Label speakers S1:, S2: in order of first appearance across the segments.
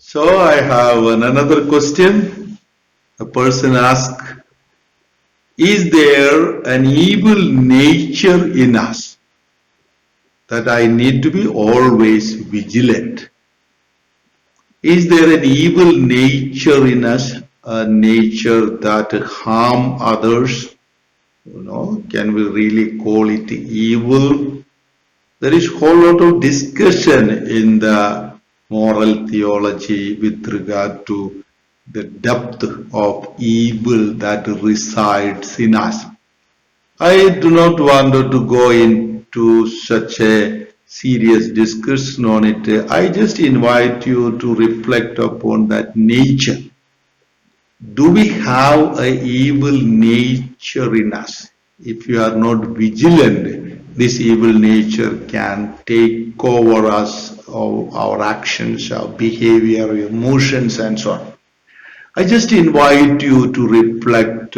S1: So I have another question. A person asks, is there an evil nature in us that I need to be always vigilant? Is there an evil nature in us, a nature that harm others? Can we really call it evil? There is a whole lot of discussion in the moral theology with regard to the depth of evil that resides in us. I do not want to go into such a serious discussion on it. I just invite you to reflect upon that nature. Do we have an evil nature in us? If you are not vigilant, this evil nature can take over us, our actions, our behavior, emotions, and so on. I just invite you to reflect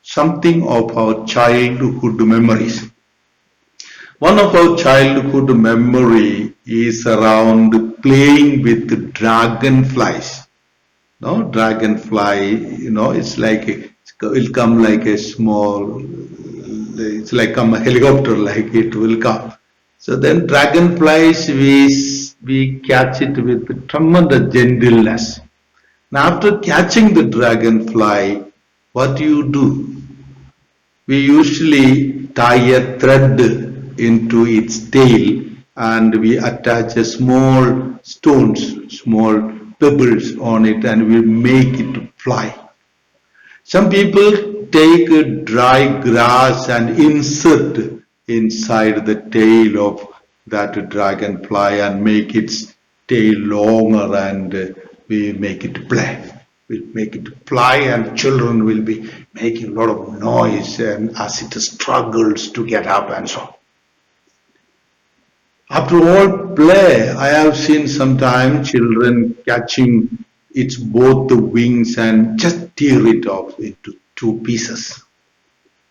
S1: something of our childhood memories. One of our childhood memory is around playing with dragonflies. No, dragonfly, it's like it will come like a small, it's like a helicopter, like it will come. So then dragonflies, we catch it with tremendous gentleness. Now after catching the dragonfly, what do you do? We usually tie a thread into its tail and we attach a small stones, small pebbles on it, and we make it fly. Some people take dry grass and insert inside the tail of that dragonfly and make its tail longer, and we make it play. We make it fly, and children will be making a lot of noise and as it struggles to get up and so on. After all play, I have seen sometimes children catching its both the wings and just tear it off into two pieces.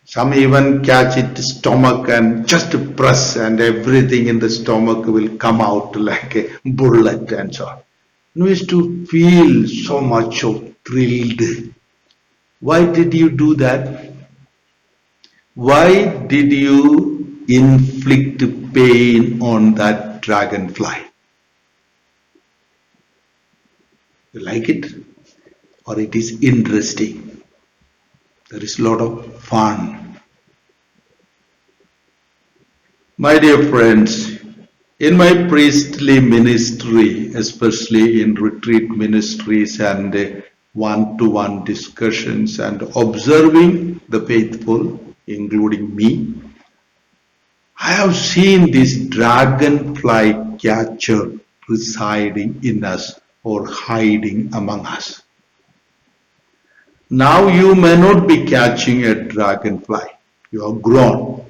S1: Some even catch its stomach and just press, and everything in the stomach will come out like a bullet and so on. We used to feel so much of thrilled. Why did you do that? Why did you inflict pain on that dragonfly? You like it? Or it is interesting? There is a lot of fun. My dear friends, in my priestly ministry, especially in retreat ministries and one-to-one discussions and observing the faithful, including me, I have seen this dragonfly catcher residing in us or hiding among us. Now you may not be catching a dragonfly, you are grown,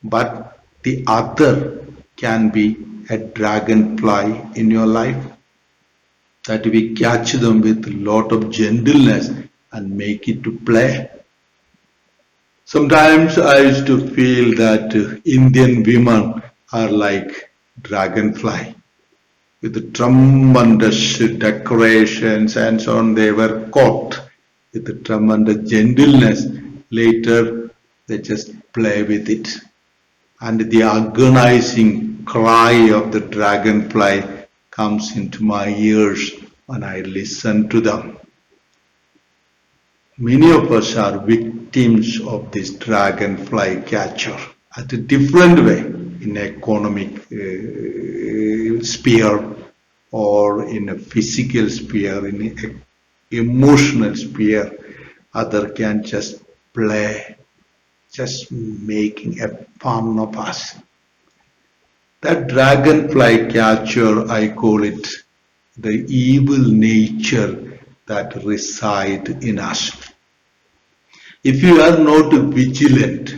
S1: but the other can be a dragonfly in your life, that we catch them with a lot of gentleness and make it to play. Sometimes I used to feel that Indian women are like dragonfly with the tremendous decorations and so on. They were caught with the tremendous gentleness. Later they just play with it, and the agonizing cry of the dragonfly comes into my ears when I listen to them. Many of us are victims of this dragonfly catcher at a different way, in economic sphere or in a physical sphere, in an emotional sphere. Other can just play, just making a fun of us. That dragonfly catcher, I call it the evil nature that resides in us. If you are not vigilant,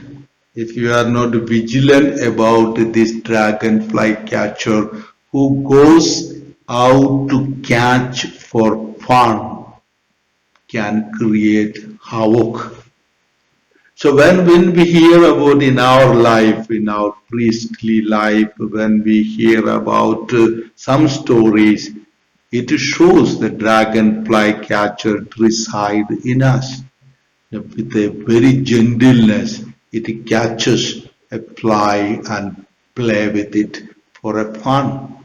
S1: about this dragonfly catcher who goes out to catch for fun, can create havoc. So when we hear about in our life, in our priestly life, when we hear about some stories, It shows the dragonfly catcher reside in us. With a very gentleness, it catches a fly and play with it for a fun.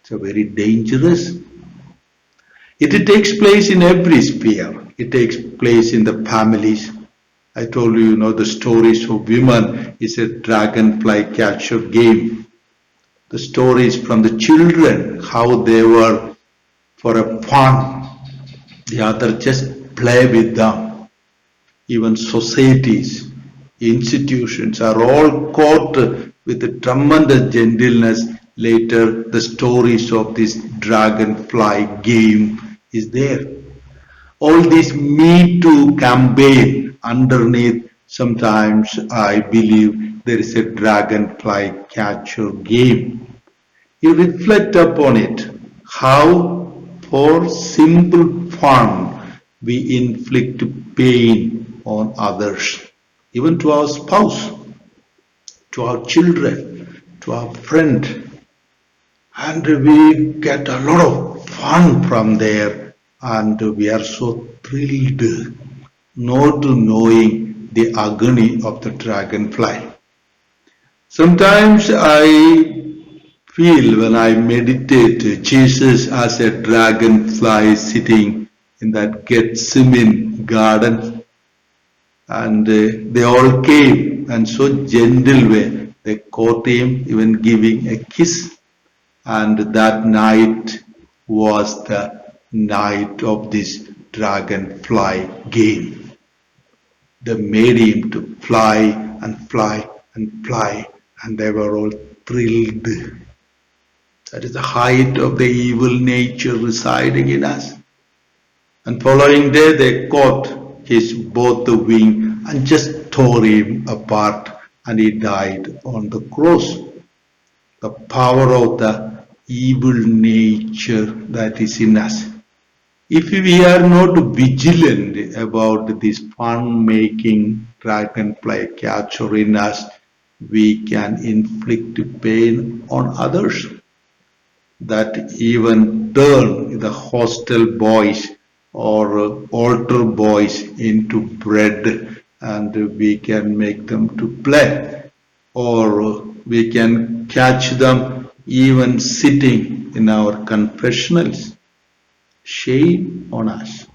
S1: It's a very dangerous. It takes place in every sphere. It takes place in the families. I told you, the stories of women is a dragonfly catcher game. The stories from the children, how they were for a fun. The other just play with them. Even societies, institutions are all caught with a tremendous gentleness. Later, the stories of this dragonfly game is there. All this Me Too campaign underneath, sometimes I believe there is a dragonfly catcher game. You reflect upon it, how for simple fun we inflict pain on others, even to our spouse, to our children, to our friend, and we get a lot of fun from there, and we are so thrilled not knowing the agony of the dragonfly. Sometimes I feel when I meditate Jesus as a dragonfly sitting in that Gethsemane garden, and they all came and so gentle way they caught him, even giving a kiss. And that night was the night of this dragonfly game. They made him to fly and fly and fly, and they were all thrilled. That is the height of the evil nature residing in us. And following day they caught his both the wing and just tore him apart, and he died on the cross. The power of the evil nature that is in us. If we are not vigilant about this fun-making dragonfly catcher in us, we can inflict pain on others. That even turn the hostel boys or altar boys into bread, and we can make them to play, or we can catch them even sitting in our confessionals. Shame on us.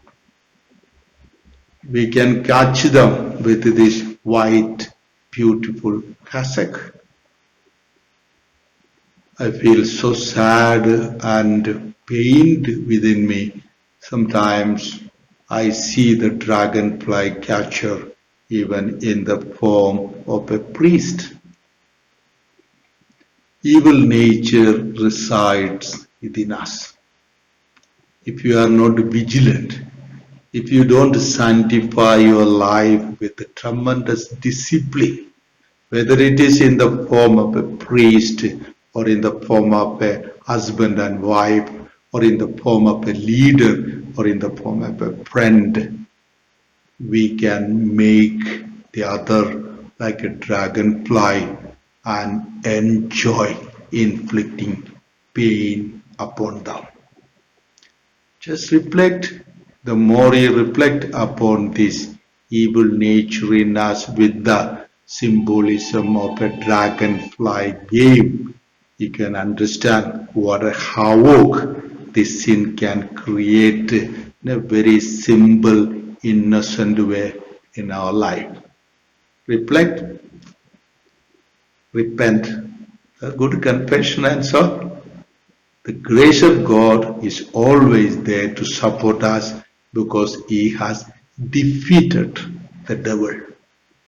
S1: We can catch them with this white, beautiful cassock. I feel so sad and pained within me. Sometimes I see the dragonfly catcher even in the form of a priest. Evil nature resides within us. If you are not vigilant, if you don't sanctify your life with a tremendous discipline, whether it is in the form of a priest or in the form of a husband and wife, or in the form of a leader, or in the form of a friend, we can make the other like a dragonfly and enjoy inflicting pain upon them. Just reflect. The more you reflect upon this evil nature in us with the symbolism of a dragonfly game, you can understand what a havoc this sin can create in a very simple, innocent way in our life. Reflect, repent, a good confession, and so the grace of God is always there to support us, because He has defeated the devil.